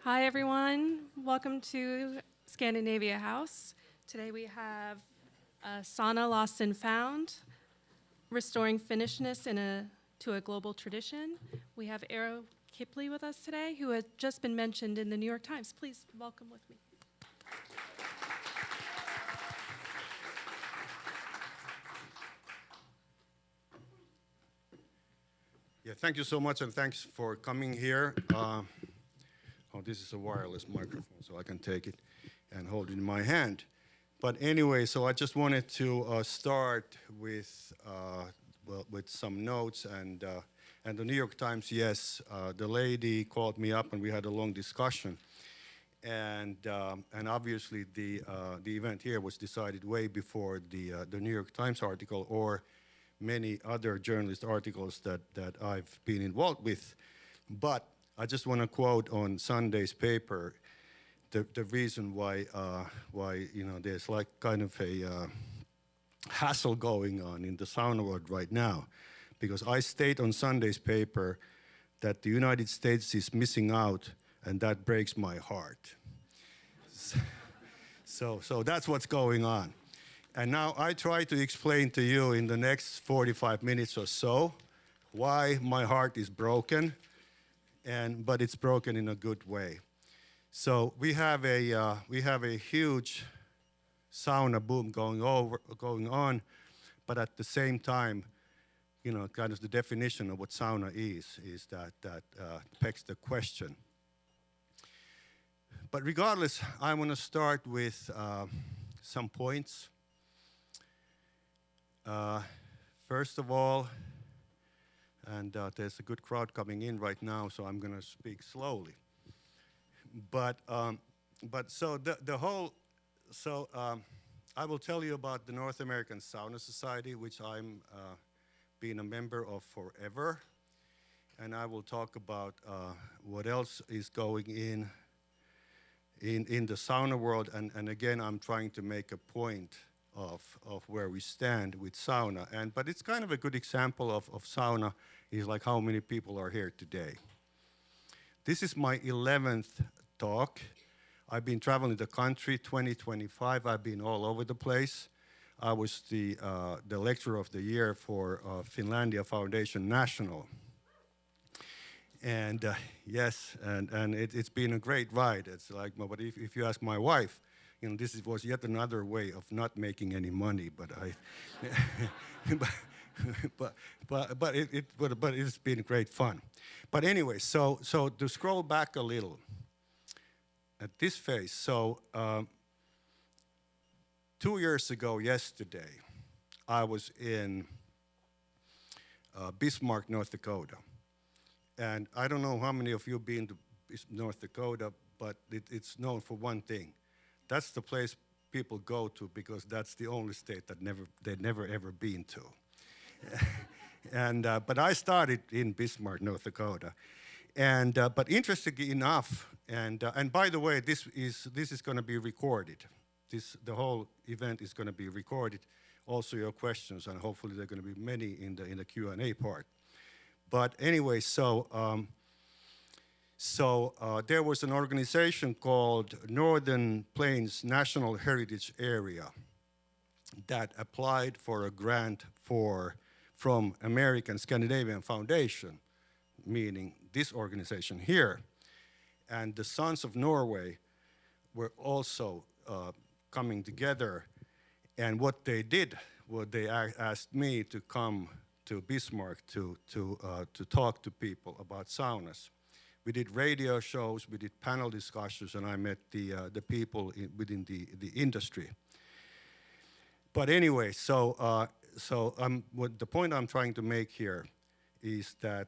Hi, everyone. Welcome to Scandinavia House. Today we have Sauna Lost and Found, restoring Finnishness to a global tradition. We have Eero Kilpi with us today, who has just been mentioned in the New York Times. Please welcome with me. Yeah, thank you so much, and thanks for coming here. This is a wireless microphone, so I can take it and hold it in my hand. But anyway, so I just wanted to start with some notes, and the New York Times. Yes, the lady called me up, and we had a long discussion, and obviously the event here was decided way before the New York Times article or many other journalist articles that I've been involved with. But I just want to quote on Sunday's paper the reason why there's like kind of a hassle going on in the sauna world right now, because I state on Sunday's paper that the United States is missing out, and that breaks my heart. So that's what's going on. And now I try to explain to you in the next 45 minutes or so why my heart is broken, but it's broken in a good way. So we have a huge sauna boom going on, but at the same time, kind of the definition of what sauna is that begs the question. But regardless, I want to start with some points. First of all, and there's a good crowd coming in right now, so I'm going to speak slowly. But so I will tell you about the North American Sauna Society, which I'm been a member of forever, and I will talk about what else is going in the sauna world, and again, I'm trying to make a point of where we stand with sauna. But it's kind of a good example of sauna is like how many people are here today. This is my 11th talk. I've been traveling the country 2025. I've been all over the place. I was the lecturer of the year for Finlandia Foundation National. And yes, and it's been a great ride. It's like, but if you ask my wife, this was yet another way of not making any money, but but it's been great fun. But anyway, so to scroll back a little at this phase. So 2 years ago yesterday, I was in Bismarck, North Dakota, and I don't know how many of you have been to North Dakota, but it's known for one thing. That's the place people go to because that's the only state that they've never ever been to. But I started in Bismarck, North Dakota, but interestingly enough, and by the way, this is going to be recorded. The whole event is going to be recorded. Also, your questions, and hopefully there are going to be many in the Q&A part. But anyway, So there was an organization called Northern Plains National Heritage Area that applied for a grant from American Scandinavian Foundation, meaning this organization here. And the Sons of Norway were also coming together. And what they did was they asked me to come to Bismarck to talk to people about saunas. We did radio shows, we did panel discussions, and I met the people within the industry. But anyway, so the point I'm trying to make here is that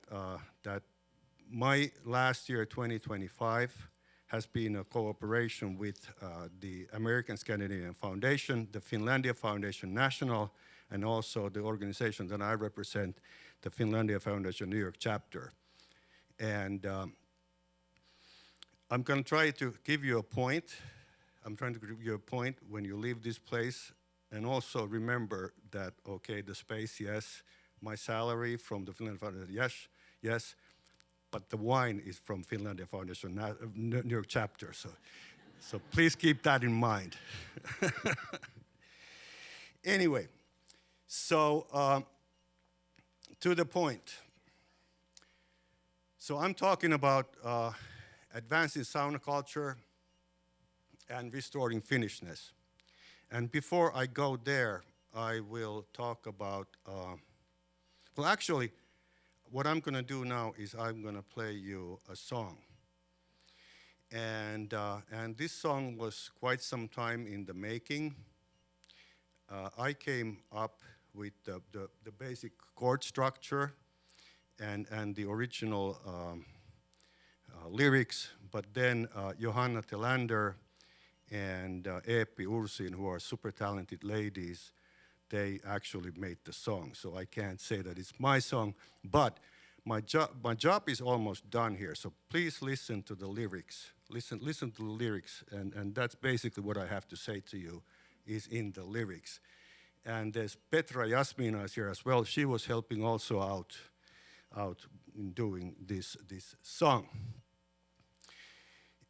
my last year, 2025, has been a cooperation with the American Scandinavian Foundation, the Finlandia Foundation National, and also the organization that I represent, the Finlandia Foundation New York chapter. And I'm going to try to give you a point. I'm trying to give you a point when you leave this place. And also remember that, okay, the space, yes. My salary from the Finlandia Foundation, yes. but the wine is from Finlandia Foundation New York chapter. So please keep that in mind. Anyway, so to the point. So I'm talking about advancing sauna culture and restoring Finnishness. And before I go there, I will talk about, well, actually, what I'm going to do now is I'm going to play you a song. And this song was quite some time in the making. I came up with the basic chord structure and the original lyrics, but then Johanna Telander and Eeppi Ursin, who are super talented ladies, they actually made the song. So I can't say that it's my song, but my job is almost done here. So please listen to the lyrics. Listen to the lyrics, and that's basically what I have to say to you is in the lyrics. And there's Petra Jasmina is here as well. She was helping also out in doing this song.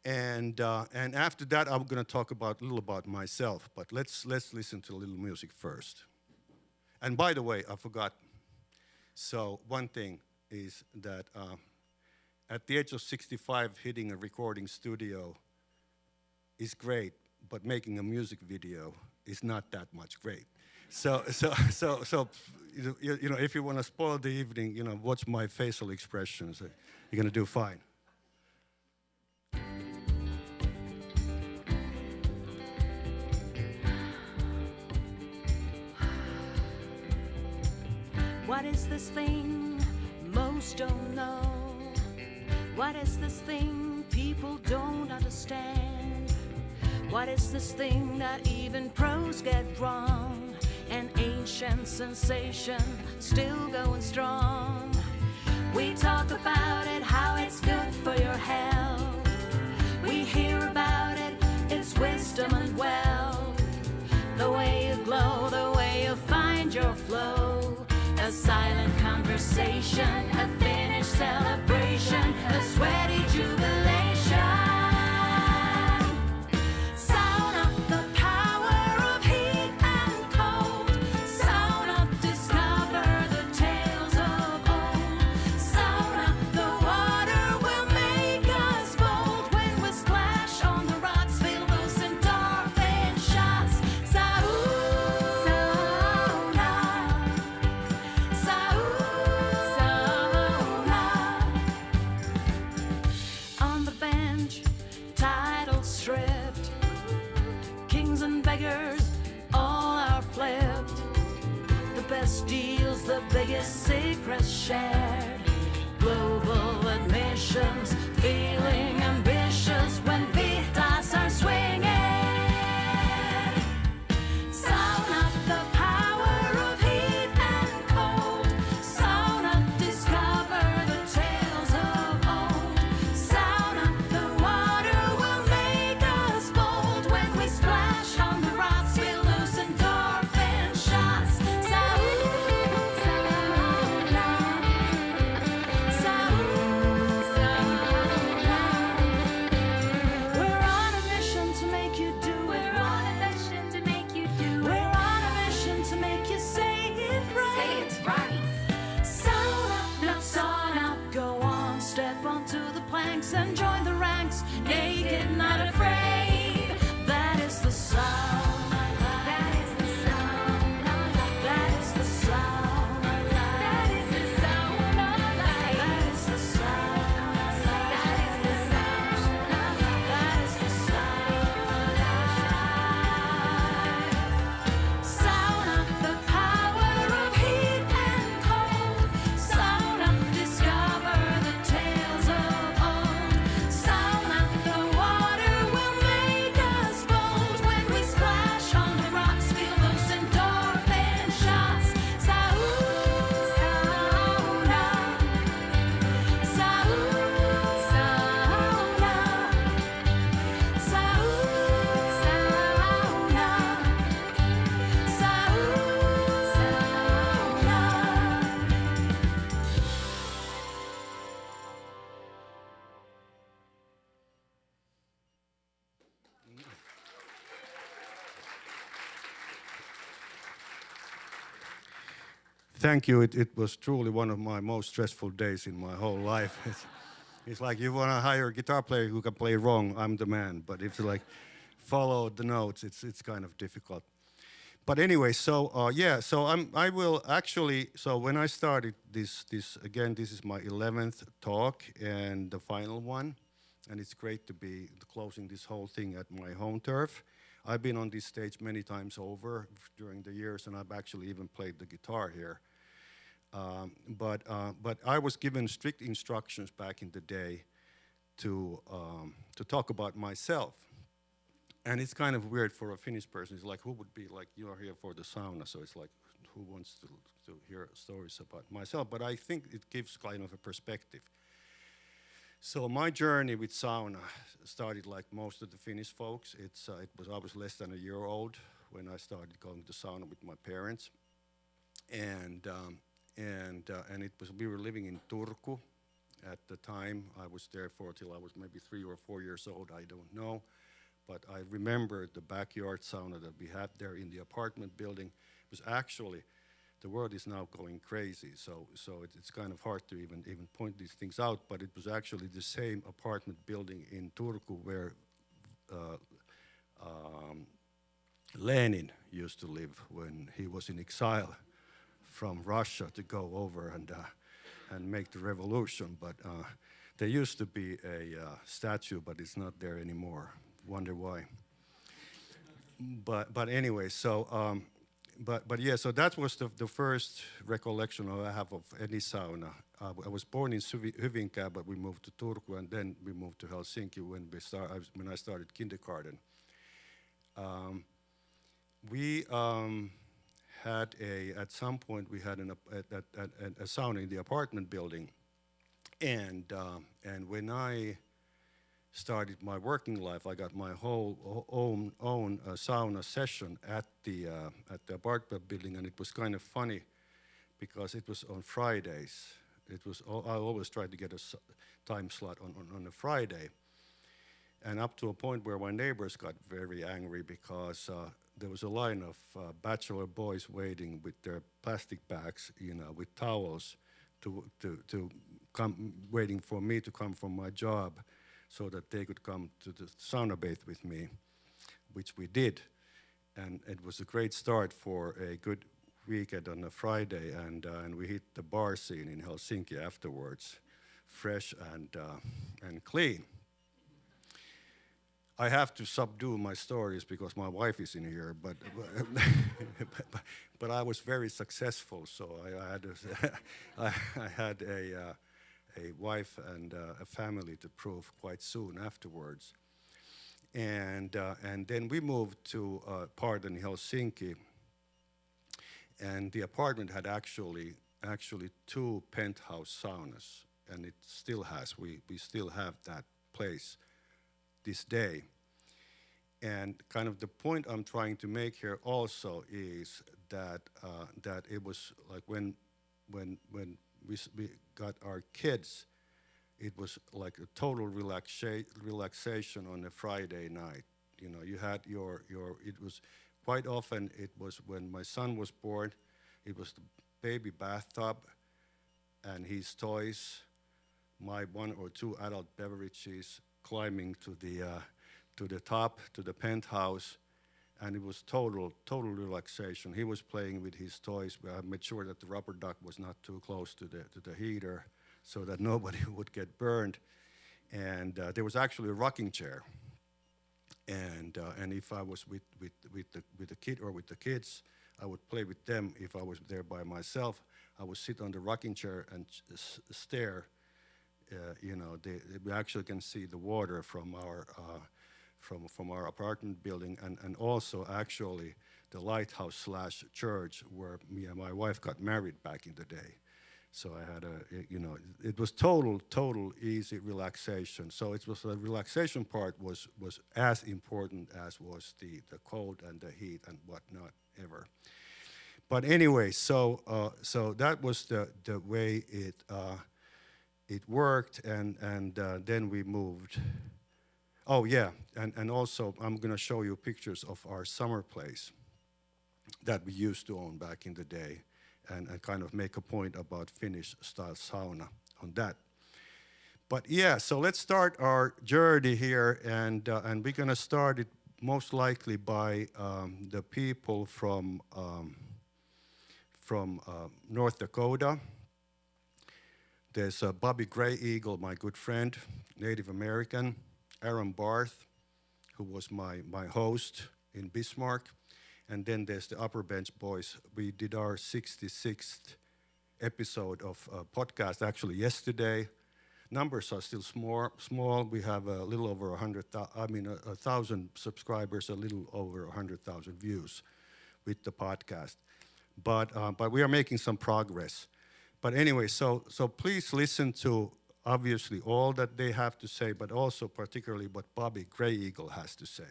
And after that, I'm going to talk a little about myself. But let's listen to a little music first. And by the way, I forgot. So one thing is that at the age of 65, hitting a recording studio is great, but making a music video is not that much great. So you know, if you want to spoil the evening, you know, watch my facial expressions. You're going to do fine. What is this thing most don't know? What is this thing people don't understand? What is this thing that even pros get wrong? An ancient sensation still going strong. We talk about it, how it's good for your health. We hear about it, it's wisdom and wealth. The way you glow, the way you find your flow. A silent conversation, a Finnish celebration, a sweaty jubilation. Sauna, the power of heat and cold. Sauna, discover the tales of old. Sauna, the water will make us bold. When we splash on the rocks, feel those endorphin shots. Sauna. On the bench, titles stripped, kings and beggars all are flipped. The best deals, the biggest secrets shared. Global admissions, feeling ambitious when vitas are swinging. Sauna, the power of heat and cold. Sauna, discover the tales of old. Sauna, the water will make us bold. When we splash on the rocks, we'll lose endorphin shots. Sauna, sauna, sauna. thank you. It was truly one of my most stressful days in my whole life. It's like you want to hire a guitar player who can play wrong, I'm the man. But if you like follow the notes, it's kind of difficult. But anyway, so yeah, so I will actually. So when I started this again, this is my 11th talk and the final one, and it's great to be closing this whole thing at my home turf. I've been on this stage many times over during the years, and I've actually even played the guitar here. But I was given strict instructions back in the day to talk about myself. And it's kind of weird for a Finnish person. It's like, who would be like, you are here for the sauna, so it's like, who wants to hear stories about myself? But I think it gives kind of a perspective. So my journey with sauna started like most of the Finnish folks. I was less than a year old when I started going to sauna with my parents, and it was, we were living in Turku at the time. I was there for till I was maybe 3 or 4 years old. I don't know. But I remember the backyard sauna that we had there in the apartment building. It was actually, the world is now going crazy, so it's kind of hard to even point these things out, but it was actually the same apartment building in Turku where Lenin used to live when he was in exile from Russia to go over and make the revolution. But there used to be a statue, but it's not there anymore. Wonder why. But anyway, so but yeah, so that was the first recollection I have of any sauna. I was born in Hyvinkää, but we moved to Turku, and then we moved to Helsinki when I started kindergarten. At some point we had a sauna in the apartment building, and when I started my working life, I got my whole own sauna session at the apartment building, and it was kind of funny because it was on Fridays. I always tried to get a time slot on a Friday, and up to a point where my neighbors got very angry because there was a line of bachelor boys waiting with their plastic bags, with towels, to come, waiting for me to come from my job, so that they could come to the sauna bath with me, which we did. And it was a great start for a good weekend on a Friday, and we hit the bar scene in Helsinki afterwards, fresh and clean. I have to subdue my stories because my wife is in here, but I was very successful, so I had a wife and a family to prove quite soon afterwards. And then we moved to a part in Helsinki, and the apartment had actually 2 penthouse saunas, and it still has. We still have that place this day. And kind of the point I'm trying to make here also is that it was like when we got our kids, it was like a total relaxation on a Friday night. You had it was quite often, it was when my son was born, it was the baby bathtub and his toys, my 1 or 2 adult beverages, climbing to the top, to the penthouse, and it was total relaxation. He was playing with his toys. I made sure that the rubber duck was not too close to the heater, so that nobody would get burned. And there was actually a rocking chair. And if I was with the kid or with the kids, I would play with them. If I was there by myself, I would sit on the rocking chair and stare. We actually can see the water from our apartment building, and also actually the lighthouse / church where me and my wife got married back in the day. So I had it was total easy relaxation. So it was the relaxation part was as important as was the cold and the heat and whatnot ever. But anyway, so that was the way it worked, and then we moved. Oh yeah, and also I'm gonna show you pictures of our summer place that we used to own back in the day. and kind of make a point about Finnish style sauna on that. But yeah, so let's start our journey here, and we're going to start it most likely by the people from North Dakota. There's Bobby Gray Eagle, my good friend, Native American, Aaron Barth, who was my host in Bismarck, and then there's the Upper Bench Boys. We did our 66th episode of podcast actually yesterday. Numbers are still small. We have a little over 1,000 subscribers, a little over 100,000 views with the podcast. But we are making some progress. But anyway, so please listen to obviously all that they have to say, but also particularly what Bobby Gray Eagle has to say.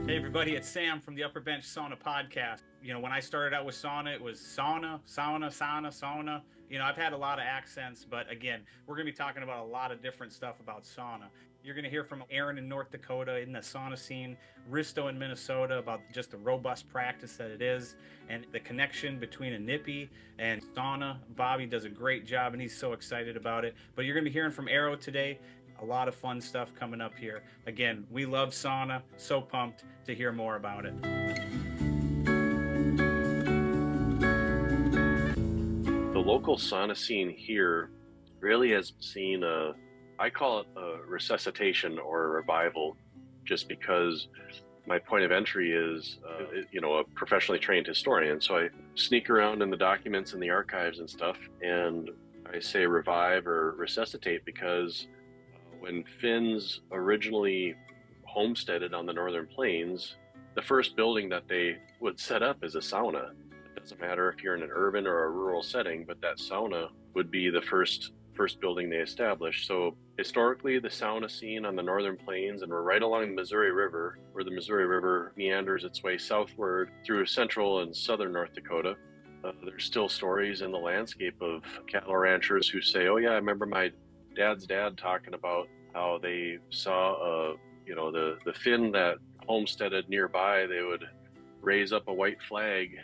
Everybody, it's Sam from the Upper Bench Sauna podcast. You know, when I started out with sauna, it was sauna, sauna. You know, I've had a lot of accents, but again, we're going to be talking about a lot of different stuff about sauna. You're going to hear from Aaron in North Dakota in the sauna scene, Risto in Minnesota about just the robust practice that it is, and the connection between a nippy and sauna. Bobby does a great job, and he's so excited about it. But you're going to be hearing from Eero today. A lot of fun stuff coming up here. Again, we love sauna. So pumped to hear more about it. The local sauna scene here really has seen I call it a resuscitation or a revival, just because my point of entry is, a professionally trained historian. So I sneak around in the documents and the archives and stuff, and I say revive or resuscitate because when Finns originally homesteaded on the Northern Plains, the first building that they would set up is a sauna. It doesn't matter if you're in an urban or a rural setting, but that sauna would be the first building they established. So historically, the sauna scene on the Northern Plains, and we're right along the Missouri River, where the Missouri River meanders its way southward through central and southern North Dakota. There's still stories in the landscape of cattle ranchers who say, oh yeah, I remember my dad's dad talking about how they saw, the Finn that homesteaded nearby, they would raise up a white flag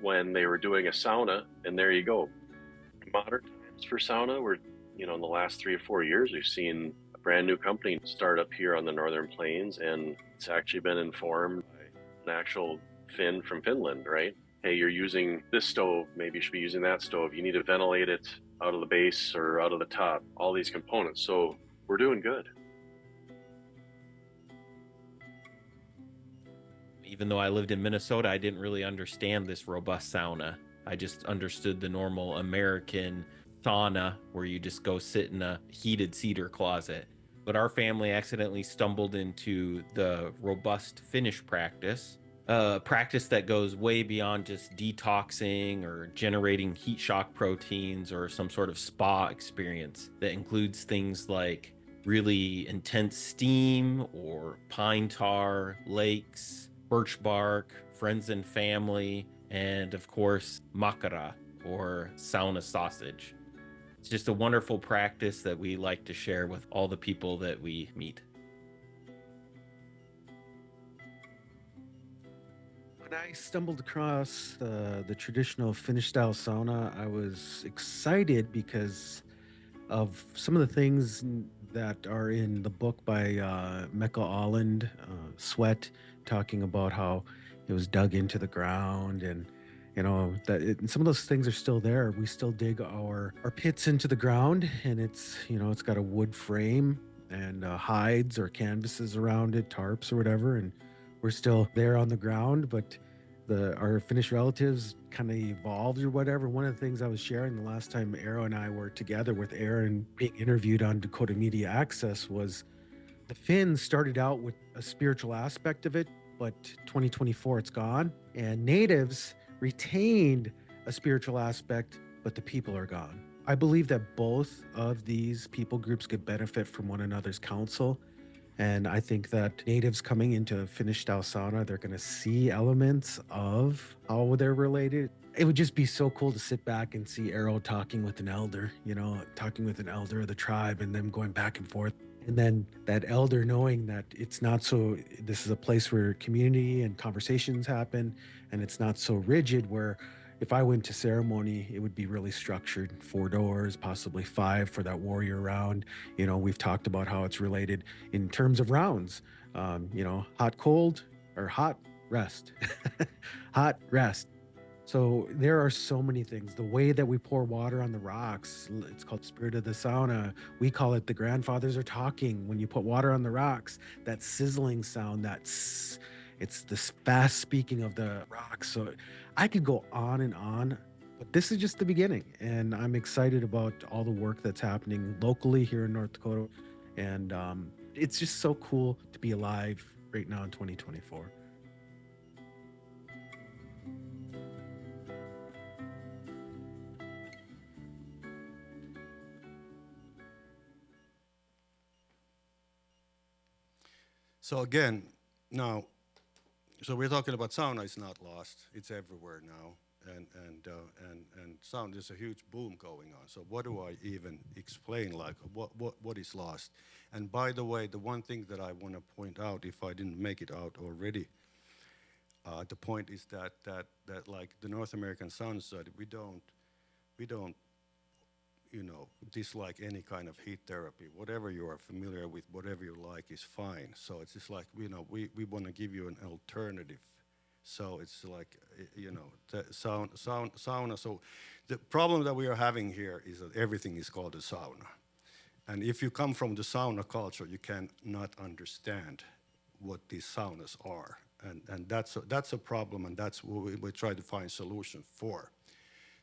when they were doing a sauna, and there you go. Modern times for sauna, we're, in the last 3 or 4 years, we've seen a brand new company start up here on the Northern Plains, and it's actually been informed by an actual Finn from Finland, right? Hey, you're using this stove, maybe you should be using that stove. You need to ventilate it out of the base or out of the top, all these components. So we're doing good. Even though I lived in Minnesota, I didn't really understand this robust sauna. I just understood the normal American sauna where you just go sit in a heated cedar closet. But our family accidentally stumbled into the robust Finnish practice, a practice that goes way beyond just detoxing or generating heat shock proteins or some sort of spa experience that includes things like really intense steam or pine tar, lakes, birch bark, friends and family, and of course, makara or sauna sausage. It's just a wonderful practice that we like to share with all the people that we meet. When I stumbled across the traditional Finnish style sauna, I was excited because of some of the things that are in the book by Mecca Alland, Sweat, talking about how it was dug into the ground, and and some of those things are still there. We still dig our pits into the ground, and it's got a wood frame and hides or canvases around it, tarps or whatever, and we're still there on the ground, but our Finnish relatives kind of evolved or whatever. One of the things I was sharing the last time Eero and I were together with Aaron being interviewed on Dakota Media Access was the Finns started out with a spiritual aspect of it, but 2024 it's gone. And natives retained a spiritual aspect, but the people are gone. I believe that both of these people groups could benefit from one another's counsel. And I think that natives coming into Finnish style sauna, they're going to see elements of how they're related. It would just be so cool to sit back and see Eero talking with an elder, talking with an elder of the tribe and them going back and forth. And then that elder knowing that it's not so, this is a place where community and conversations happen, and it's not so rigid where if I went to ceremony, it would be really structured, 4 doors, possibly 5 for that warrior round. We've talked about how it's related in terms of rounds, hot, cold, or hot, rest, hot, rest. So there are so many things. The way that we pour water on the rocks, it's called spirit of the sauna. We call it the grandfathers are talking. When you put water on the rocks, that sizzling sound, it's this fast speaking of the rocks. So I could go on, but this is just the beginning. And I'm excited about all the work that's happening locally here in North Dakota. And it's just so cool to be alive right now in 2024. So again, now, so we're talking about sauna is not lost. It's everywhere now, and sauna is a huge boom going on. So what do I even explain? Like what is lost? And by the way, the one thing that I want to point out, if I didn't make it out already, the point is that like the North American Sauna Society, we don't dislike any kind of heat therapy. Whatever you are familiar with, whatever you like is fine. So it's just like, we want to give you an alternative. So it's like, the sauna. So the problem that we are having here is that everything is called a sauna. And if you come from the sauna culture, you cannot understand what these saunas are. And that's a problem, and that's what we try to find solution for.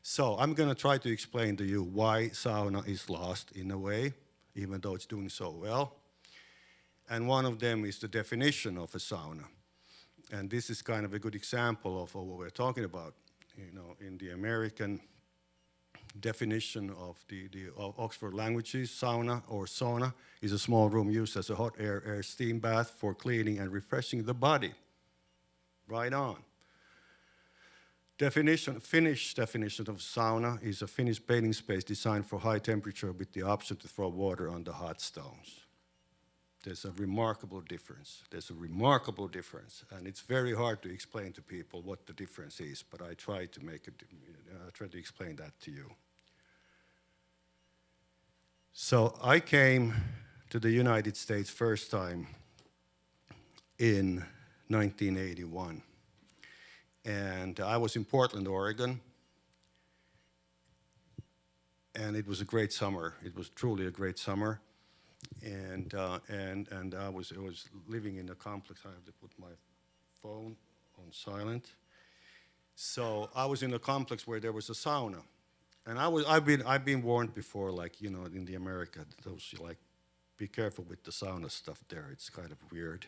So I'm going to try to explain to you why sauna is lost in a way, even though it's doing so well. And one of them is the definition of a sauna. And this is kind of a good example of what we're talking about. In the American definition of the Oxford languages, sauna or sauna is a small room used as a hot air steam bath for cleaning and refreshing the body. Right on. Finnish definition of sauna is a Finnish bathing space designed for high temperature with the option to throw water on the hot stones. There's a remarkable difference. And it's very hard to explain to people what the difference is, but I try to explain that to you. So I came to the United States first time in 1981. And I was in Portland, Oregon, and it was a great summer. It was truly a great summer, and I was living in a complex. I have to put my phone on silent. So I was in a complex where there was a sauna, and I've been warned before, like in the America, those like, be careful with the sauna stuff there. It's kind of weird.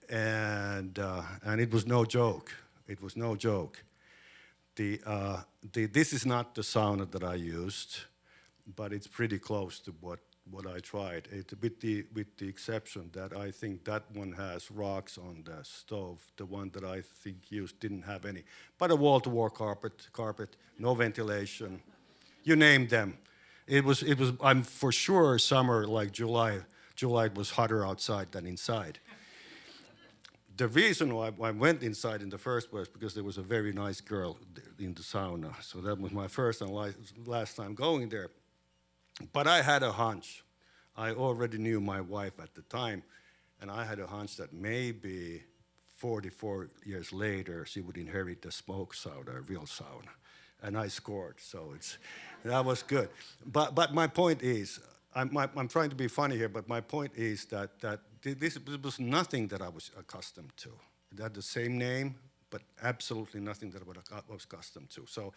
And it was no joke. It was no joke. This is not the sauna that I used, but it's pretty close to what I tried. With the exception that I think that one has rocks on the stove. The one that I think used didn't have any, but a wall-to-wall carpet, no ventilation. You name them. It was. I'm for sure summer like July. July it was hotter outside than inside. The reason why I went inside in the first place because there was a very nice girl in the sauna. So that was my first and last time going there. But I had a hunch. I already knew my wife at the time, and I had a hunch that maybe 44 years later she would inherit the smoke sauna, a real sauna. And I scored, so that was good. But my point is, I'm trying to be funny here, but my point is that this was nothing that I was accustomed to. It had the same name, but absolutely nothing that I was accustomed to. So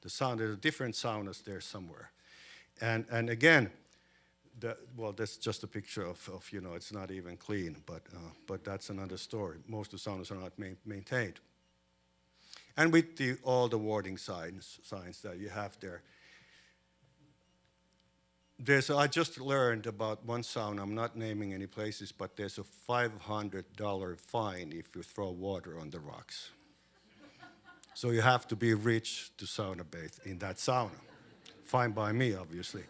there's different saunas there somewhere. And again, that's just a picture of it's not even clean, but that's another story. Most of the saunas are not maintained. And with all the warning signs that you have there. I just learned about one sauna, I'm not naming any places, but there's a $500 fine if you throw water on the rocks. So you have to be rich to sauna bathe in that sauna. Fine by me, obviously.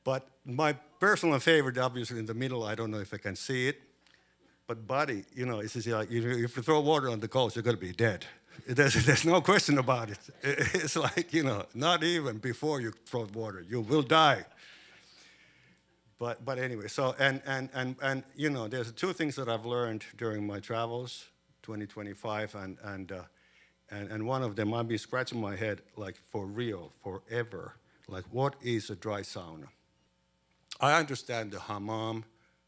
But my personal favorite, obviously, in the middle, I don't know if I can see it, but buddy, it's just like, if you throw water on the coast, you're going to be dead. There's no question about it. It's like, not even before you throw water, you will die. But anyway, so, and there's two things that I've learned during my travels, 2025, and one of them, I've been scratching my head, like, for real, forever. Like, what is a dry sauna? I understand the hammam,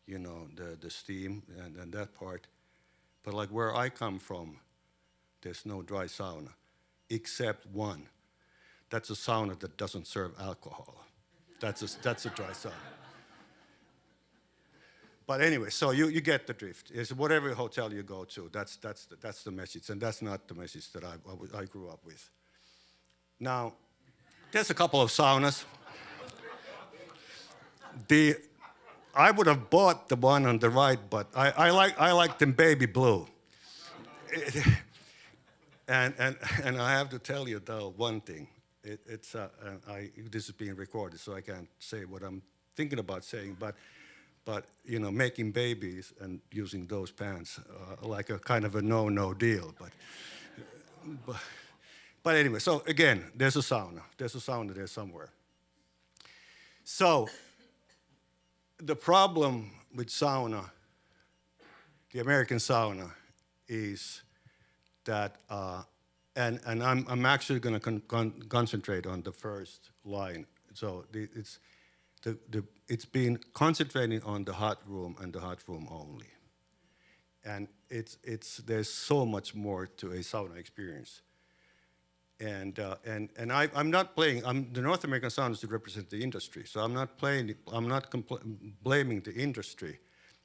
the steam and that part, but like where I come from, there's no dry sauna, except one. That's a sauna that doesn't serve alcohol. That's a dry sauna. But anyway, so you get the drift. It's whatever hotel you go to, that's the message, and that's not the message that I grew up with. Now, there's a couple of saunas. I would have bought the one on the right, but I like them baby blue. And I have to tell you though one thing. This is being recorded, so I can't say what I'm thinking about saying, but making babies and using those pants like a kind of a no deal. But anyway, so again, there's a sauna. There's a sauna there somewhere. So the problem with sauna, the American sauna, is that, and I'm actually going to concentrate on the first line. So it's been concentrating on the hot room and the hot room only, and there's so much more to a sauna experience. And I'm not playing. The North American Sauna Society represent the industry, so I'm not playing. I'm not blaming the industry,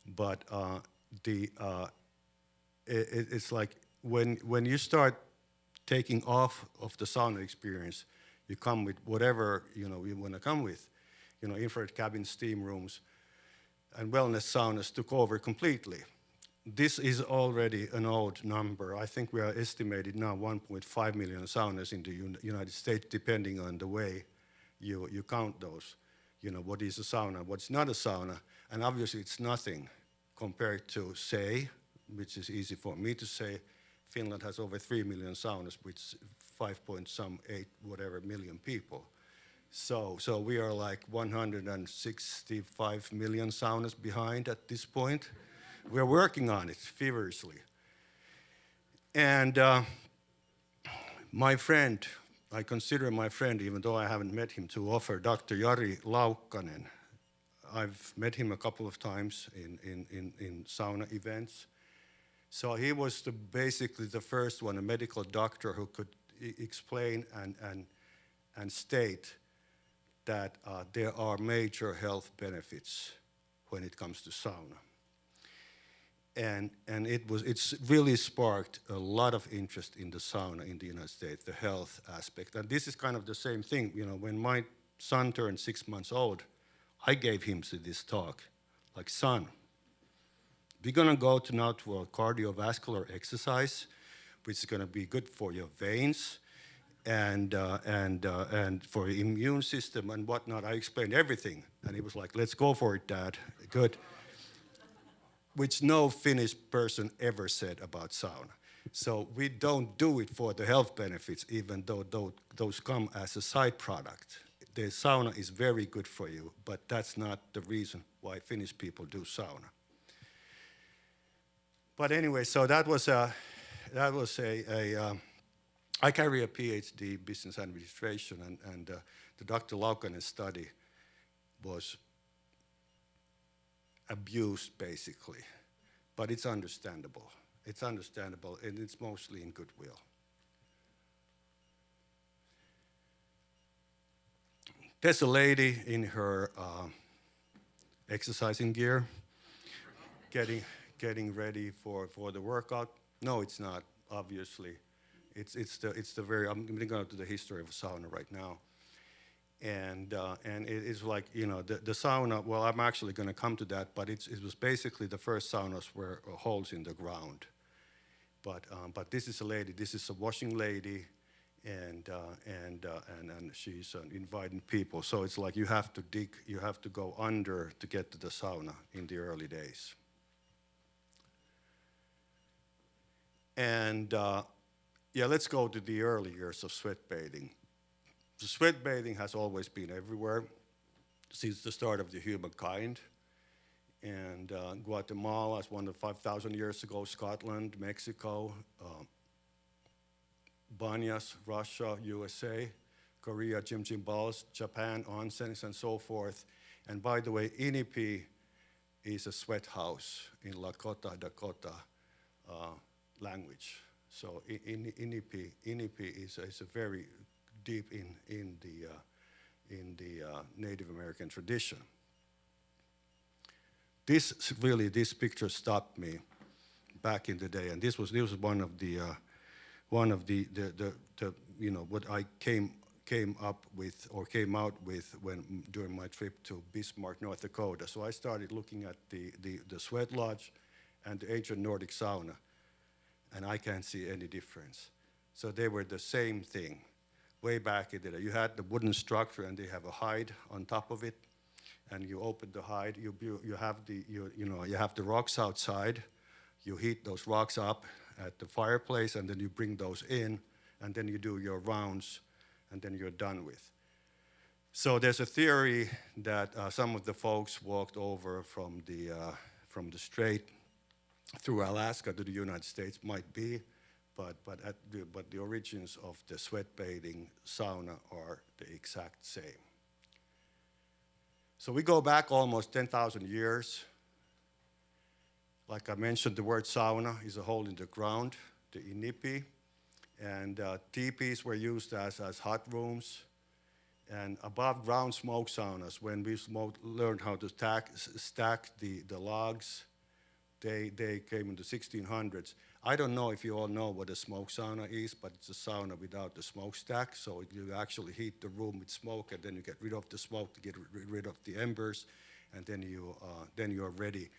but it's like when you start taking off of the sauna experience, you come with whatever you want to come with. Infrared cabins, steam rooms, and wellness saunas took over completely. This is already an old number. I think we are estimated now 1.5 million saunas in the United States, depending on the way you count those. What is a sauna, what's not a sauna, and obviously it's nothing compared to, say, which is easy for me to say, Finland has over 3 million saunas, with 5.8 million people. So we are like 165 million saunas behind at this point. We're working on it feverishly. And my friend, I consider my friend, even though I haven't met him too often, Dr. Jari Laukkanen. I've met him a couple of times in sauna events. So he was basically the first one, a medical doctor who could explain and state that there are major health benefits when it comes to sauna. And it's really sparked a lot of interest in the sauna in the United States, the health aspect. And this is kind of the same thing. When my son turned 6 months old, I gave him this talk, like, son, we're gonna go now to a cardiovascular exercise, which is gonna be good for your veins and for your immune system and whatnot. I explained everything, and he was like, let's go for it, Dad, good. Which no Finnish person ever said about sauna. So we don't do it for the health benefits, even though those come as a side product. The sauna is very good for you, but that's not the reason why Finnish people do sauna. But anyway, so that was I carry a PhD business administration, and the Dr. Laukkanen study was abused, basically, but it's understandable. It's understandable, and it's mostly in goodwill. There's a lady in her exercising gear, getting ready for the workout. No, it's not. Obviously, it's the very. I'm going to go to the history of sauna right now, And it is like, you know, the sauna, well, I'm actually going to come to that, but it was basically the first saunas were holes in the ground. But this is a lady, this is a washing lady, and she's inviting people. So it's like you have to dig, you have to go under to get to the sauna in the early days. And yeah, let's go to the early years of sweat bathing. The sweat bathing has always been everywhere since the start of the humankind. And Guatemala is one of 5,000 years ago, Scotland, Mexico, banyas, Russia, USA, Korea, Jim balls, Japan, onsens, and so forth. And by the way, Inipi is a sweat house in Lakota, Dakota language. So Inipi is a very deep in the Native American tradition. This picture stopped me back in the day, and this was one of the you know, what I came out with when during my trip to Bismarck, North Dakota. So I started looking at the sweat lodge and the ancient Nordic sauna, and I can't see any difference. So they were the same thing. Way back in the day, you had the wooden structure, and they have a hide on top of it, and you open the hide. You have the rocks outside. You heat those rocks up at the fireplace, and then you bring those in, and then you do your rounds, and then you're done with. So there's a theory that some of the folks walked over from the strait through Alaska to the United States, might be, but the origins of the sweat bathing sauna are the exact same. So we go back almost 10,000 years. Like I mentioned, the word sauna is a hole in the ground, the inipi, and teepees were used as hot rooms. And above ground smoke saunas, when we learned how to stack the logs, they came in the 1600s. I don't know if you all know what a smoke sauna is, but it's a sauna without the smokestack. So you actually heat the room with smoke, and then you get rid of the smoke to get rid of the embers, and then you're ready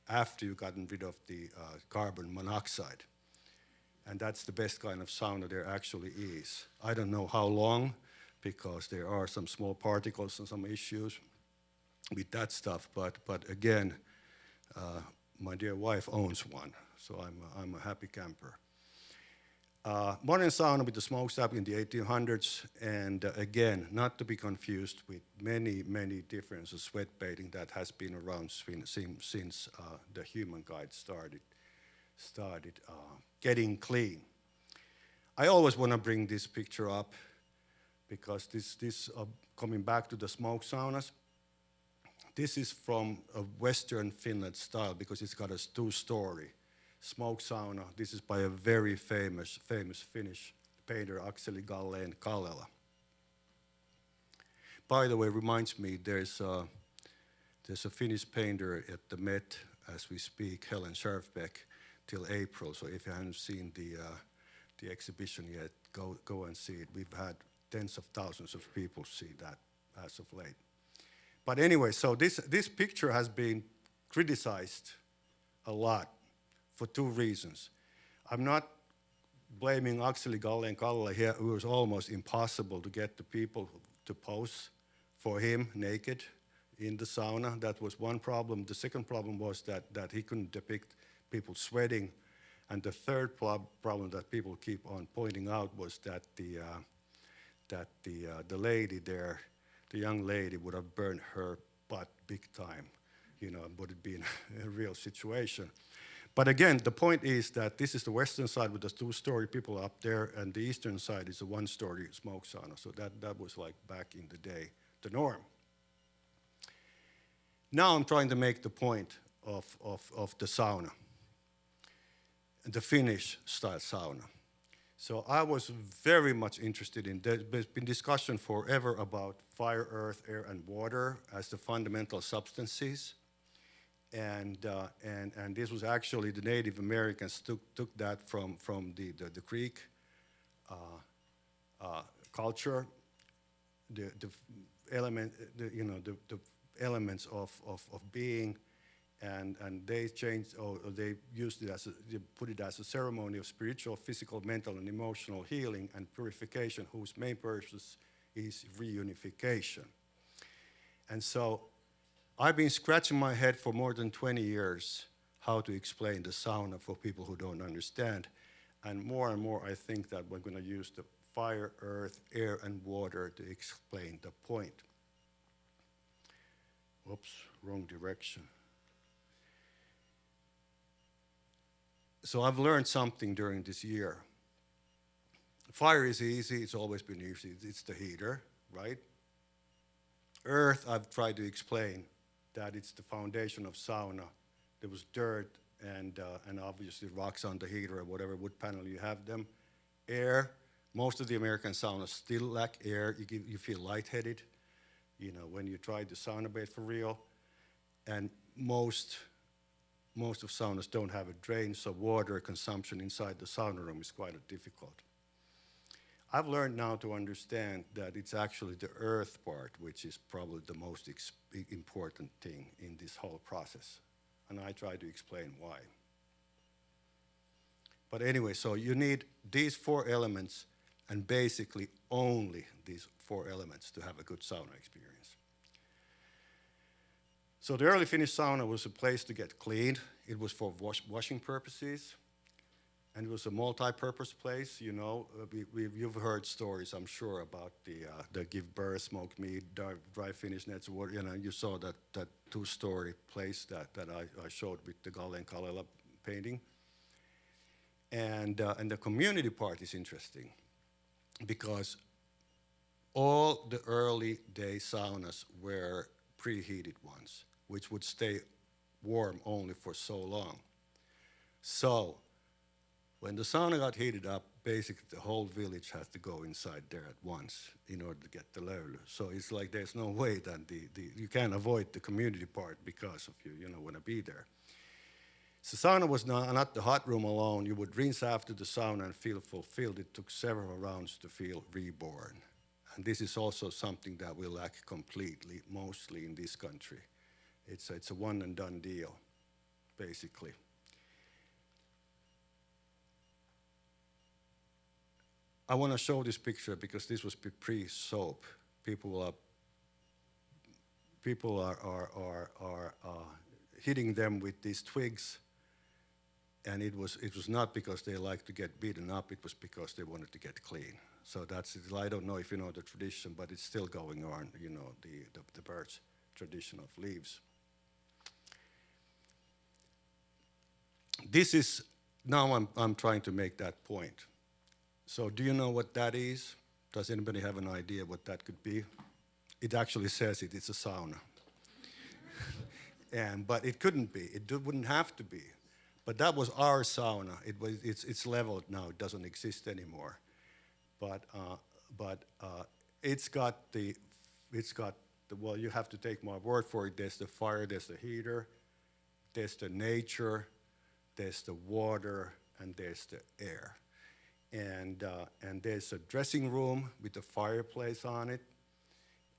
after you've gotten rid of the carbon monoxide. And that's the best kind of sauna there actually is. I don't know how long, because there are some small particles and some issues with that stuff, but again, my dear wife owns one, so I'm a happy camper. Modern sauna with the smokestack in the 1800s, and again, not to be confused with many different sweat bathing that has been around since the humankind started getting clean. I always want to bring this picture up because this coming back to the smoke saunas. This is from a Western Finland style because it's got a two-story smoke sauna. This is by a very famous Finnish painter, Akseli Gallen-Kallela. By the way, reminds me, there's a Finnish painter at the Met as we speak, Helen Scherfbeck, till April. So if you haven't seen the exhibition yet, go and see it. We've had tens of thousands of people see that as of late. But anyway, so this picture has been criticized a lot for two reasons. I'm not blaming Akseli Gallen-Kallela here. It was almost impossible to get the people to pose for him naked in the sauna. That was one problem. The second problem was that he couldn't depict people sweating. And the third problem that people keep on pointing out was that the lady there, the young lady, would have burned her butt big time, you know, would it be in a real situation. But again, the point is that this is the western side with the two-story people up there, and the eastern side is a one-story smoke sauna. So that was like back in the day, the norm. Now I'm trying to make the point of the sauna, the Finnish style sauna. So I was very much interested in, there's been discussion forever about fire, earth, air, and water as the fundamental substances. And this was actually, the Native Americans took that from the Greek culture. the elements of being, and they changed, or they used it they put it as a ceremony of spiritual, physical, mental, and emotional healing and purification, whose main purpose is reunification. And so I've been scratching my head for more than 20 years how to explain the sauna for people who don't understand. And more I think that we're going to use the fire, earth, air, and water to explain the point. Whoops, wrong direction. So I've learned something during this year. Fire is easy, it's always been easy, it's the heater, right? Earth, I've tried to explain that it's the foundation of sauna. There was dirt and obviously rocks on the heater or whatever wood panel you have them. Air, most of the American saunas still lack air. You feel lightheaded, when you try the sauna bed for real. And most of saunas don't have a drain, so water consumption inside the sauna room is quite difficult. I've learned now to understand that it's actually the earth part which is probably the most important thing in this whole process. And I try to explain why. But anyway, so you need these 4 elements, and basically only these 4 elements to have a good sauna experience. So the early Finnish sauna was a place to get cleaned. It was for washing purposes. And it was a multi-purpose place, you've heard stories, I'm sure, about the give birth, smoked meat, dry Finnishness, you saw that 2-story place that I showed with the Galle and Kalela painting. And the community part is interesting, because all the early day saunas were preheated ones, which would stay warm only for so long. So when the sauna got heated up, basically the whole village has to go inside there at once in order to get the level. So it's like there's no way that you can't avoid the community part because of you want to be there. So sauna was not the hot room alone. You would rinse after the sauna and feel fulfilled. It took several rounds to feel reborn. And this is also something that we lack completely, mostly in this country. It's a one and done deal, basically. I want to show this picture because this was pre-soap. People are hitting them with these twigs, and it was not because they like to get beaten up. It was because they wanted to get clean. So that's it. I don't know if you know the tradition, but it's still going on. The birch tradition of leaves. This is now I'm trying to make that point. So do you know what that is? Does anybody have an idea what that could be? It actually says it's a sauna. But it couldn't be. It wouldn't have to be. But that was our sauna. It's leveled now. It doesn't exist anymore. But it's got the well, you have to take my word for it. There's the fire, there's the heater, there's the nature, there's the water, and there's the air. And there's a dressing room with a fireplace on it,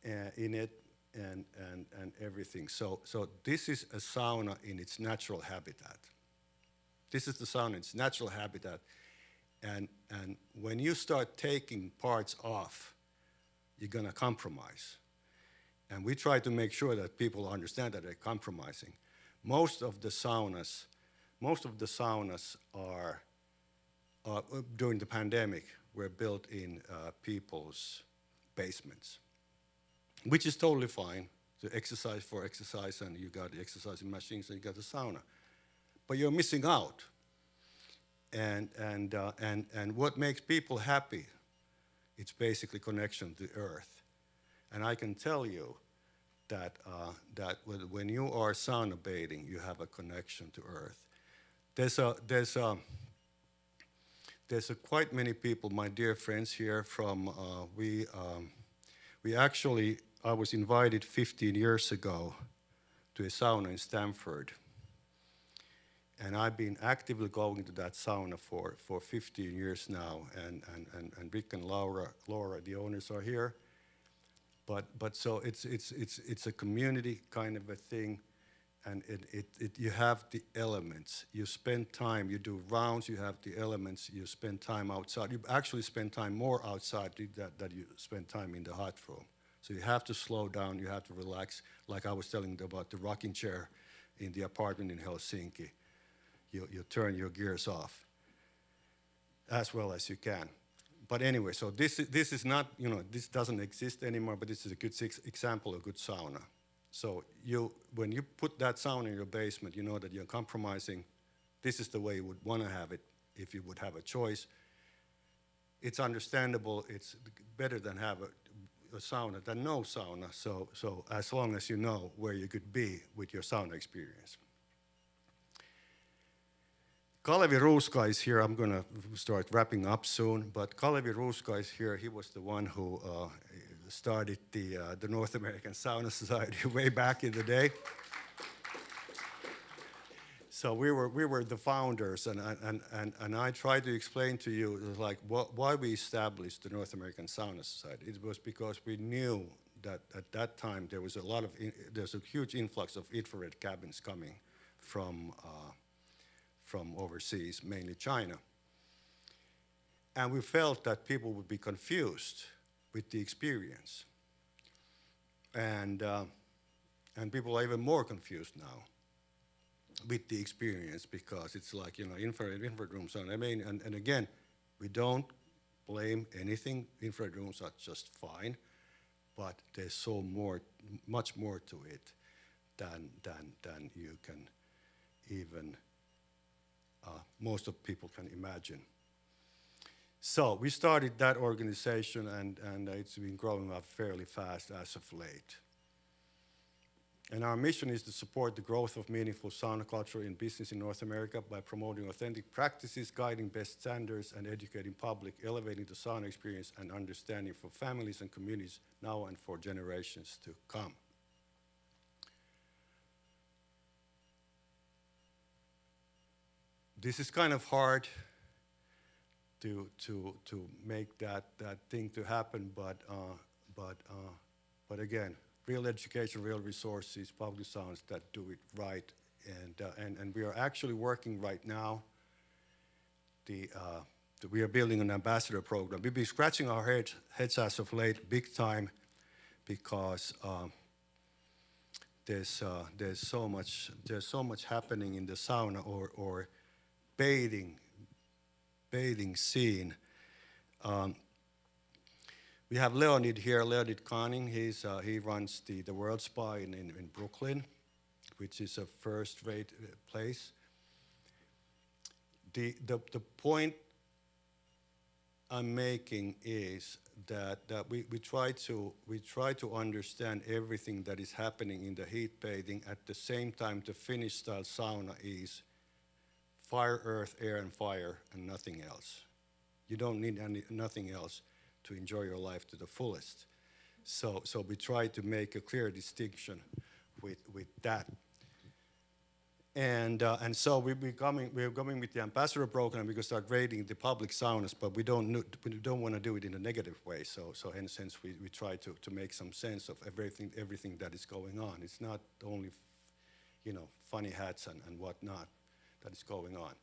in it, and everything. So this is a sauna in its natural habitat. This is the sauna in its natural habitat. And when you start taking parts off, you're gonna compromise. And we try to make sure that people understand that they're compromising. Most of the saunas are during the pandemic, were built in people's basements, which is totally fine. To exercise for exercise, and you got the exercising machines, and you got the sauna, but you're missing out. And what makes people happy? It's basically connection to earth. And I can tell you that when you are sauna bathing, you have a connection to earth. There's quite many people, my dear friends here from, I was invited 15 years ago to a sauna in Stamford. And I've been actively going to that sauna for 15 years now, and Rick and Laura, the owners, are here. but so it's a community kind of a thing, and you have the elements. You spend time, you do rounds, you have the elements, you spend time outside. You actually spend time more outside that you spend time in the hot room. So you have to slow down, you have to relax. Like I was telling you about the rocking chair in the apartment in Helsinki. You turn your gears off as well as you can. But anyway, so this is not, this doesn't exist anymore, but this is a good example of good sauna. So when you put that sauna in your basement, you know that you're compromising. This is the way you would want to have it if you would have a choice. It's understandable. It's better than have a sauna than no sauna. So as long as you know where you could be with your sauna experience. Kalevi Ruuska is here. I'm going to start wrapping up soon, but Kalevi Ruuska is here. He was the one who started the North American Sauna Society way back in the day. So we were the founders, and I tried to explain to you like why we established the North American Sauna Society. It was because we knew that at that time there's a huge influx of infrared cabins coming from overseas, mainly China. And we felt that people would be confused with the experience. And people are even more confused now with the experience because it's like, infrared rooms. And I mean, and again, we don't blame anything. Infrared rooms are just fine, but there's much more to it than you can even most of people can imagine. So we started that organization, and it's been growing up fairly fast as of late. And our mission is to support the growth of meaningful sauna culture in business in North America by promoting authentic practices, guiding best standards, and educating public, elevating the sauna experience and understanding for families and communities now and for generations to come. This is kind of hard to make that thing to happen, but again, real education, real resources, public saunas that do it right, and we are actually working right now. We are building an ambassador program. We've been scratching our heads as of late, big time, because there's so much happening in the sauna or bathing scene. We have Leonid here, Leonid Conning. He runs the World Spa in Brooklyn, which is a first-rate place. The point I'm making is that we try to understand everything that is happening in the heat bathing. At the same time, the Finnish style sauna is fire, earth, air, and fire, and nothing else. You don't need nothing else to enjoy your life to the fullest. So we try to make a clear distinction with that. And so we're coming with the ambassador program. We can start rating the public saunas, but we don't want to do it in a negative way. So in a sense, we try to make some sense of everything that is going on. It's not only funny hats and whatnot that is going on.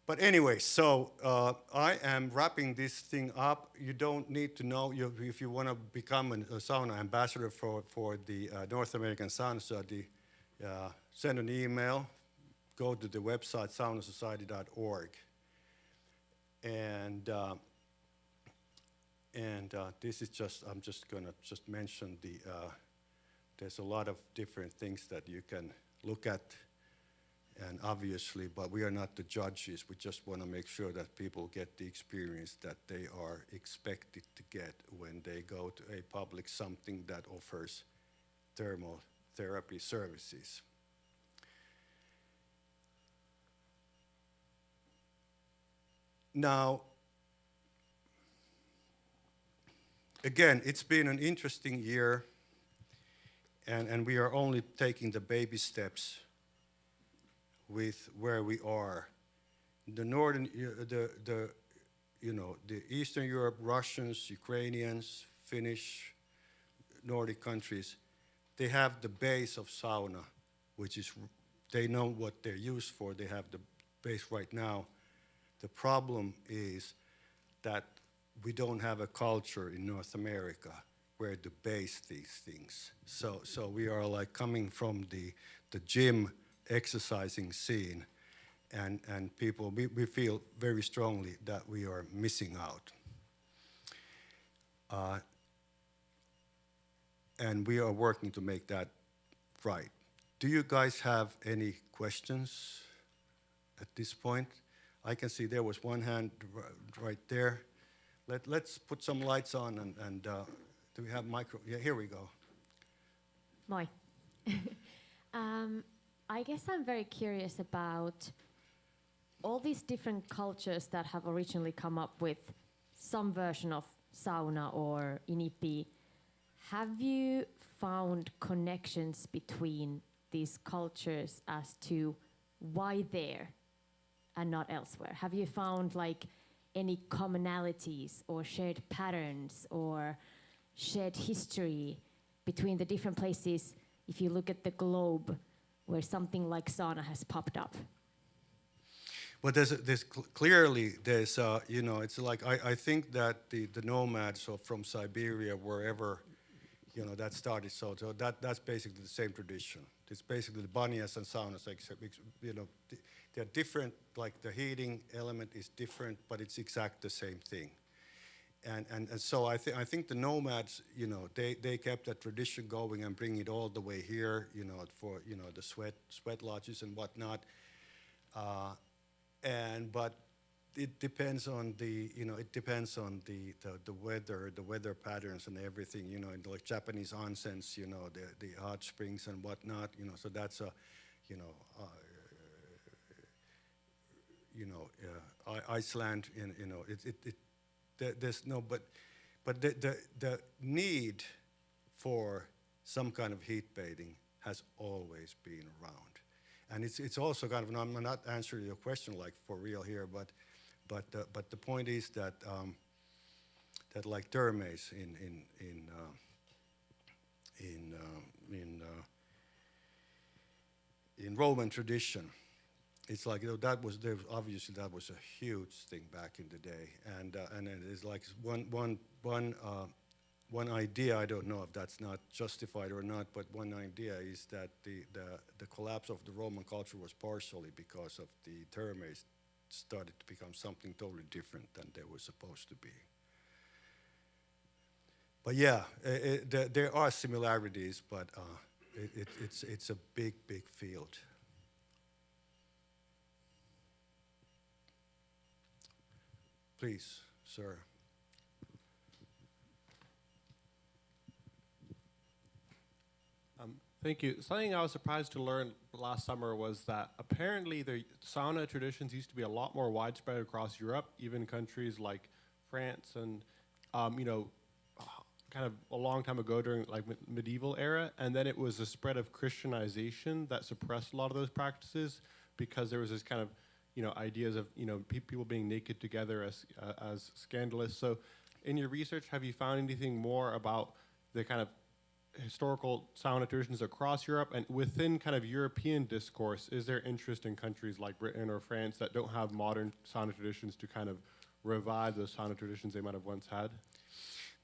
But anyway, so I am wrapping this thing up. You don't need to know if you want to become a sauna ambassador for the North American Sauna Society. Send an email, go to the website saunasociety.org, and this is I'm just gonna mention there's a lot of different things that you can look at. And obviously, but we are not the judges. We just want to make sure that people get the experience that they are expected to get when they go to a public something that offers thermal therapy services. Now, again, it's been an interesting year, and we are only taking the baby steps with where we are. The Eastern Europe, Russians, Ukrainians, Finnish, Nordic countries, they have the base of sauna, which is, they know what they're used for. They have the base right now. The problem is that we don't have a culture in North America where to base these things. So we are like coming from the gym exercising scene, and people, we feel very strongly that we are missing out. And we are working to make that right. Do you guys have any questions at this point? I can see there was one hand right there. Let's put some lights on and do we have micro? Yeah, here we go. Moi. I guess I'm very curious about all these different cultures that have originally come up with some version of sauna or inipi. Have you found connections between these cultures as to why there and not elsewhere? Have you found like any commonalities or shared patterns or shared history between the different places if you look at the globe where something like sauna has popped up? Well, clearly there's you know, it's like I think that the nomads from Siberia, wherever, you know, that started, so that's basically the same tradition. It's basically the banyas and saunas, you know, they're different, like the heating element is different, but it's exact the same thing. And so I think the nomads, you know, they kept that tradition going and bring it all the way here, you know, for, you know, the sweat lodges and whatnot. But it depends on the, you know, it depends on the weather patterns and everything, you know, and like Japanese onsens, you know, the hot springs and whatnot, you know, so that's a, you know, Iceland, you know, there's no, but the need for some kind of heat bathing has always been around. And it's also kind of, and I'm not answering your question like for real here, but the point is that that like Termes in Roman tradition, it's like, you know, that was a huge thing back in the day, and it's like one idea, I don't know if that's not justified or not, but one idea is that the collapse of the Roman culture was partially because of the Termes started to become something totally different than they were supposed to be. But yeah, there are similarities, but it's a big field. Please, sir. Thank you. Something I was surprised to learn last summer was that apparently the sauna traditions used to be a lot more widespread across Europe, even countries like France and, you know, kind of a long time ago during like medieval era. And then it was a spread of Christianization that suppressed a lot of those practices because there was this kind of, you know, ideas of, you know, people being naked together as scandalous. So in your research, have you found anything more about the kind of historical sauna traditions across Europe, and within kind of European discourse, is there interest in countries like Britain or France that don't have modern sauna traditions to kind of revive those sauna traditions they might have once had?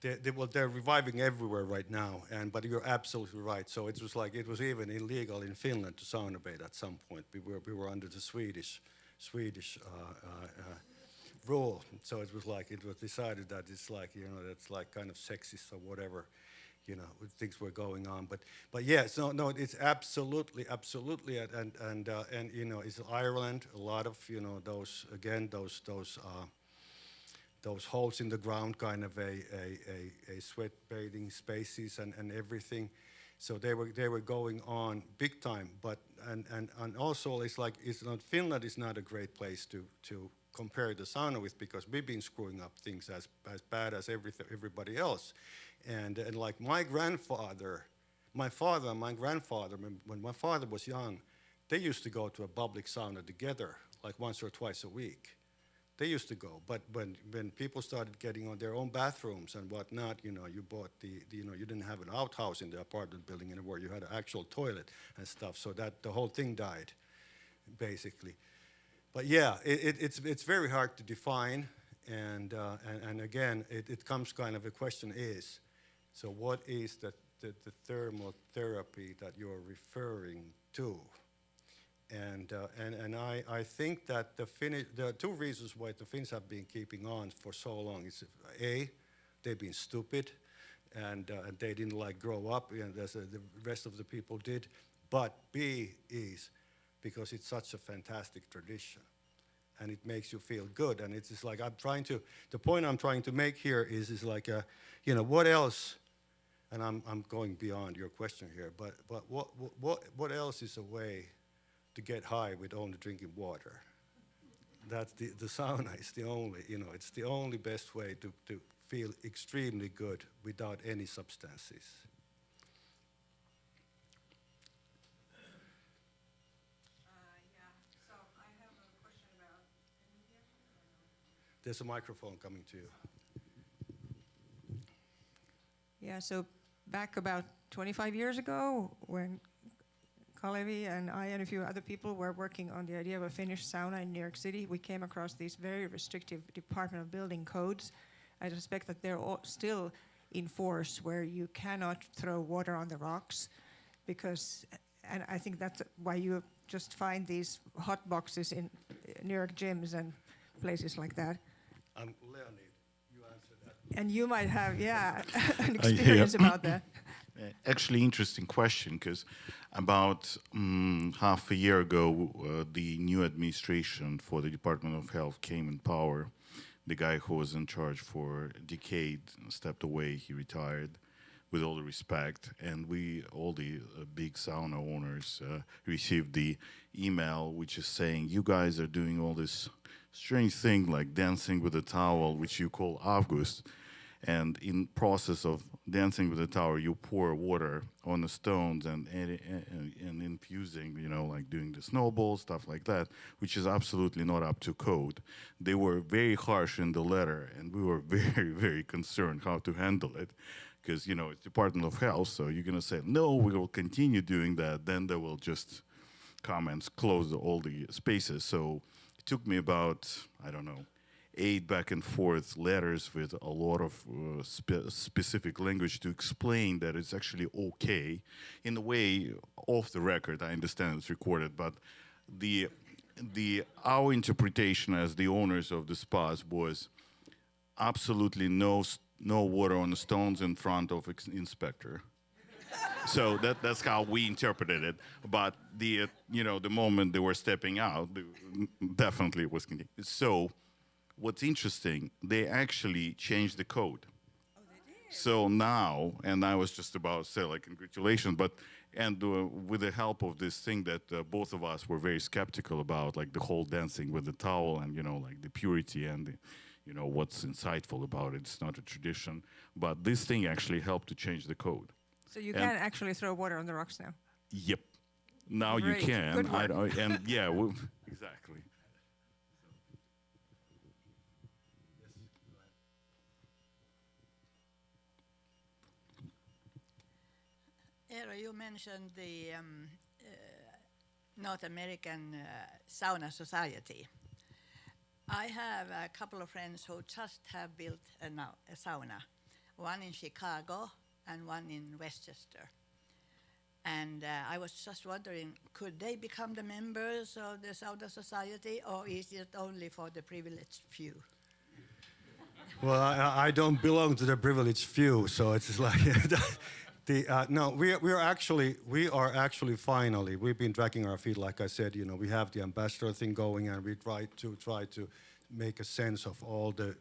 They're reviving everywhere right now, but you're absolutely right. So it was like, it was even illegal in Finland to sauna bathe at some point. We were under the Swedish rule. So it was like, it was decided that it's like, you know, that's like kind of sexist or whatever, you know, things were going on. But yes, no, it's absolutely, and you know, it's Ireland, a lot of, you know, those holes in the ground, kind of a sweat bathing spaces and everything. So they were going on big time. But and also it's like, Finland is not a great place to compare the sauna with, because we've been screwing up things as bad as everybody else. And like my father and my grandfather, when my father was young, they used to go to a public sauna together, like once or twice a week. They used to go, but when people started getting on their own bathrooms and whatnot, you know, you bought you didn't have an outhouse in the apartment building anymore. You had an actual toilet and stuff, so that the whole thing died, basically. But yeah, it's very hard to define, and again, it comes kind of a question is, so what is the thermal therapy that you're referring to? And I think that there are two reasons why the Finns have been keeping on for so long. It's A, they've been stupid, and they didn't like grow up, and as the rest of the people did. But B is because it's such a fantastic tradition, and it makes you feel good. And it's just like the point I'm trying to make here is like, you know, what else? And I'm going beyond your question here, but what else is a way to get high with only drinking water? That's the sauna is the only, you know, it's the only best way to feel extremely good without any substances. So I have a question about India. There's a microphone coming to you. Yeah, so back about 25 years ago, when Kalevi and I and a few other people were working on the idea of a Finnish sauna in New York City, we came across these very restrictive Department of Building codes. I suspect that they're all still in force, where you cannot throw water on the rocks, because, and I think that's why you just find these hot boxes in New York gyms and places like that. Leonid, you answer that. And you might have, yeah, an experience about that. Actually, interesting question, because about half a year ago, the new administration for the Department of Health came in power. The guy who was in charge for a decade stepped away. He retired, with all the respect. And we, all the big sauna owners, received the email which is saying, you guys are doing all this strange thing like dancing with a towel, which you call August. And in process of dancing with the tower, you pour water on the stones and infusing, you know, like doing the snowballs, stuff like that, which is absolutely not up to code. They were very harsh in the letter, and we were very, very concerned how to handle it, because, you know, it's Department of Health, so you're going to say, no, we will continue doing that. Then they will just come and close all the spaces. So it took me about, I don't know, 8 back and forth letters with a lot of specific language to explain that it's actually okay. In a way, off the record, I understand it's recorded, but our interpretation as the owners of the spas was absolutely no water on the stones in front of inspector. So that's how we interpreted it. But the moment they were stepping out, definitely it was continued. So what's interesting, they actually changed the code. Oh, they did? So now, and I was just about to say, like, congratulations, but, and with the help of this thing that both of us were very skeptical about, like the whole dancing with the towel and, you know, like the purity and, you know, what's insightful about it. It's not a tradition. But this thing actually helped to change the code. So you can actually throw water on the rocks now? Yep. Now Great. you can. Good work. And yeah, well, exactly. Eero, you mentioned the North American Sauna Society. I have a couple of friends who just have built a sauna, one in Chicago and one in Westchester. And I was just wondering, could they become the members of the Sauna Society, or is it only for the privileged few? Well, I don't belong to the privileged few, so it's just like no. We are actually finally. We've been dragging our feet, like I said. You know, we have the ambassador thing going, and we try to make a sense of all the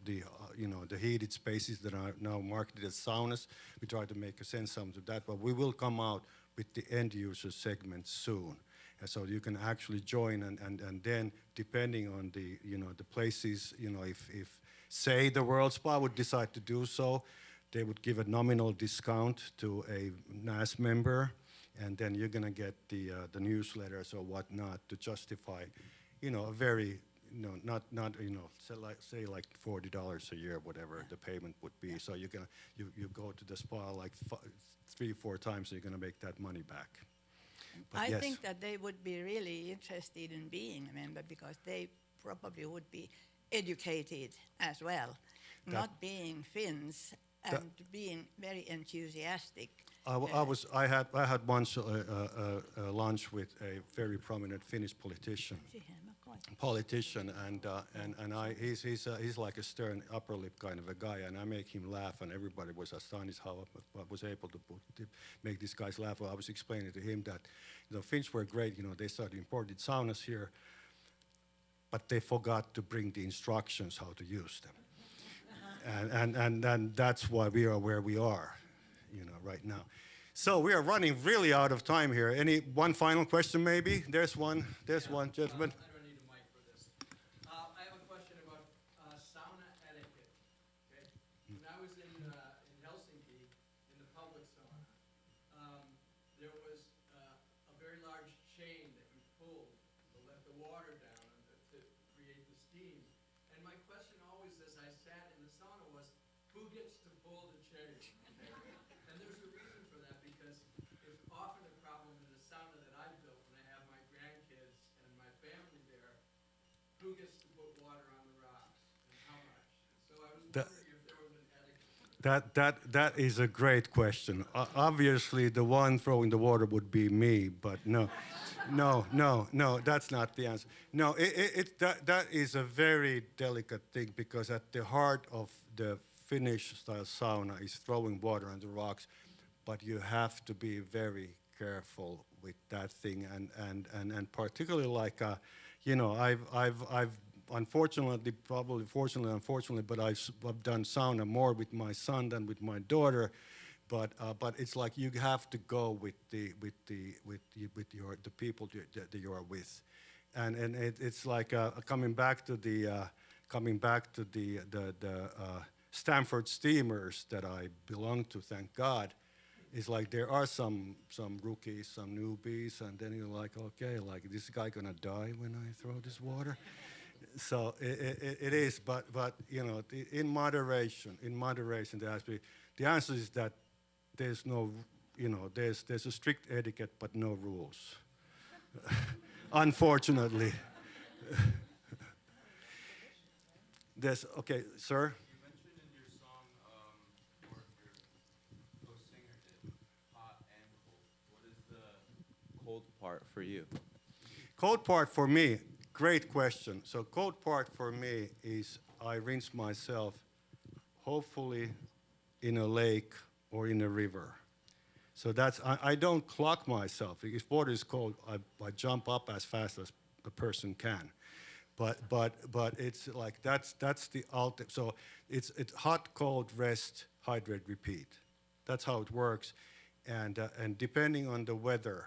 heated spaces that are now marketed as saunas. We try to make a sense of that, but we will come out with the end user segment soon. And so you can actually join, and then depending on the places, you know, if say the World Spa would decide to do so, they would give a nominal discount to a NAS member, and then you're gonna get the newsletters or whatnot to justify, you know, a very not say like $40 a year, whatever the payment would be. So you go to the spa like 3-4 times, so you're gonna make that money back. But I yes. think that they would be really interested in being a member because they probably would be educated as well, not being Finns and being very enthusiastic. I had once a lunch with a very prominent Finnish politician, he's like a stern upper lip kind of a guy, and I make him laugh, and everybody was astonished how I was able to make these guys laugh. Well, I was explaining to him that Finns were great, they started importing saunas here, but they forgot to bring the instructions how to use them, and that's why we are where we are, right now. So we are running really out of time here. One final question, maybe? There's one, gentleman. I don't need a mic for this. I have a question about sauna etiquette. Okay? When I was in Helsinki, in the public sauna, there was a very large chain that you pulled to let the water down to create the steam. And my question always, as I sat in the sauna, was, who gets to pull the chain? And there's a reason for that, because it's often a problem in the sauna that I've built when I have my grandkids and my family there. Who gets to put water on the rocks and how much? So I was wondering if there was an etiquette. That is a great question. Obviously, the one throwing the water would be me, but no, that's not the answer. No, that is a very delicate thing, because at the heart of the Finnish style sauna is throwing water on the rocks, but you have to be very careful with that thing, and particularly like I've unfortunately, probably fortunately, unfortunately, but I've done sauna more with my son than with my daughter, but it's like you have to go with the people that you are with, and it's like coming back to the Stanford Steamers that I belong to, thank God. It's like there are some rookies, some newbies, and then you're like, okay, like, is this guy gonna die when I throw this water? So it is, but in moderation, there has to be. The answer is that there's no, there's a strict etiquette, but no rules. Unfortunately. Okay, sir. Cold part for you? Cold part for me, great question. So cold part for me is I rinse myself, hopefully in a lake or in a river. So I don't clock myself. If water is cold, I jump up as fast as a person can. But it's like that's the ultimate. So it's hot, cold, rest, hydrate, repeat. That's how it works, and depending on the weather,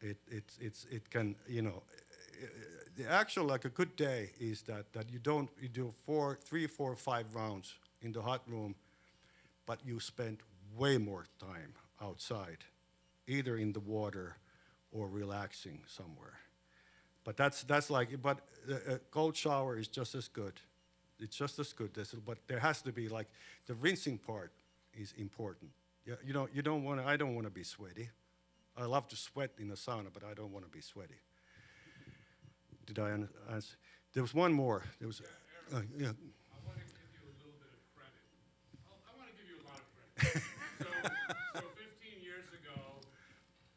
it can, the actual, like, a good day is that you do 3, 4, 5 rounds in the hot room, but you spend way more time outside, either in the water or relaxing somewhere. But that's like, but a cold shower is just as good. It's just as good. But there has to be, like, the rinsing part is important. Yeah, I don't want to be sweaty. I love to sweat in a sauna, but I don't want to be sweaty. Did I answer? There was one more. There was, yeah. I want to give you a little bit of credit. I want to give you a lot of credit. So 15 years ago,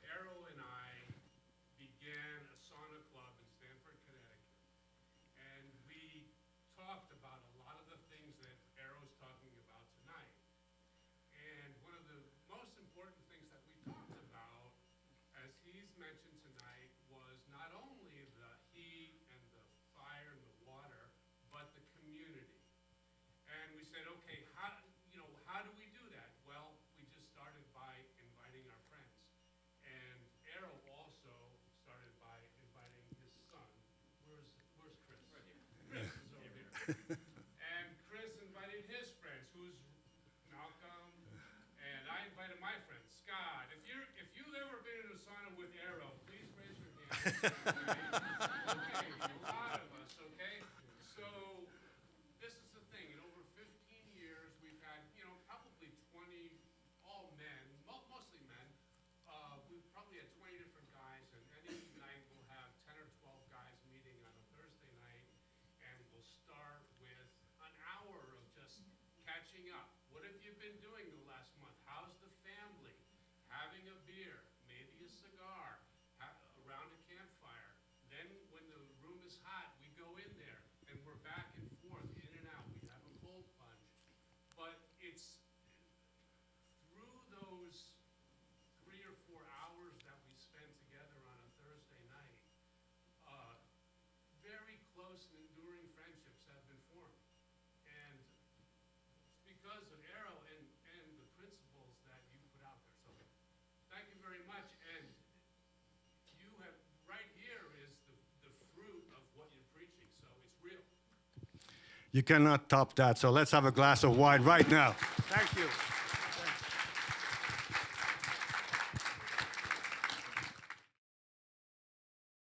Eero and I began a sauna club in Stamford, Connecticut, and we talked about a lot of the things that Eero's talking about tonight. And one of the most important things that we talked about, as he's mentioned tonight, was not only the heat and the fire and the water, but the community. And we said, okay, how do we do that? Well, we just started by inviting our friends. And Eero also started by inviting his son. Where's Chris? Right here. Chris is over here. And Chris invited his friends, who's Malcolm, and I invited my friend, Scott. If you've ever been in a sauna with Eero, please raise your hand. Okay, a lot of us, okay? catching up. What have you been doing the last month? How's the family? Having a beer, maybe a cigar, around a campfire. Then when the room is hot, we go in there and we're back and forth, in and out. We have a cold plunge. But it's through those 3 or 4 hours that we spend together on a Thursday night, very close and enduring friendships have been formed. And it's because of Eero and the principles that you put out there. So thank you very much. And you have, right here is the fruit of what you're preaching. So it's real. You cannot top that, so let's have a glass of wine right now. Thank you.